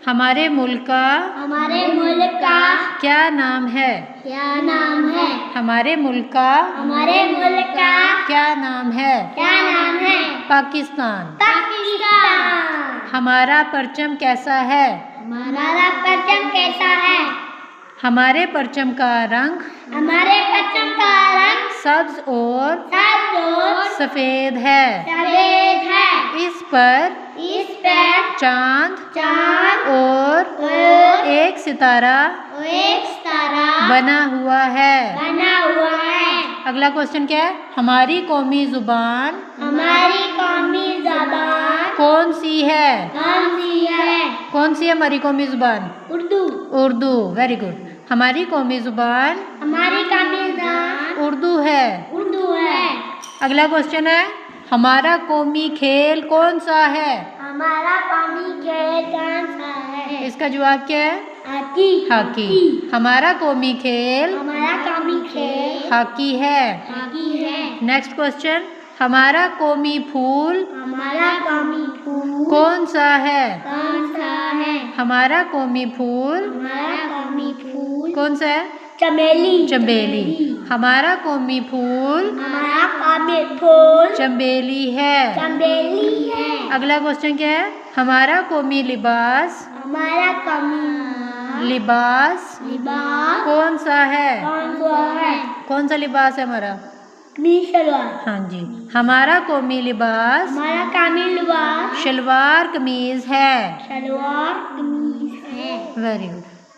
हमारे मुल्क का क्या नाम है? हमारे मुल्क का क्या नाम है? पाकिस्तान। हमारा परचम कैसा है? हमारे परचम का रंग सब्ज और सफेद है। इस पर चांद और एक सितारा बना हुआ है। अगला क्वेश्चन क्या है? हमारी कौमी जुबान कौन सी है? कौन सी है हमारी कौमी जुबान? उर्दू। Very good. हमारी कौमी जुबान उर्दू है। अगला क्वेश्चन है, हमारा कौमी खेल कौन सा है? इसका जवाब क्या है? हॉकी। हमारा कौमी खेल हॉकी है। नेक्स्ट क्वेश्चन, हमारा कौमी फूल कौन सा है? हमारा कौमी फूल कौन सा है? चमेली। हमारा कौमी फूल चमेली है। अगला क्वेश्चन क्या है? हमारा कौमी लिबास कौन सा है? कौन सा लिबास है हमारा? हाँ जी, हमारा कौमी लिबास शलवार कमीज है। Very good.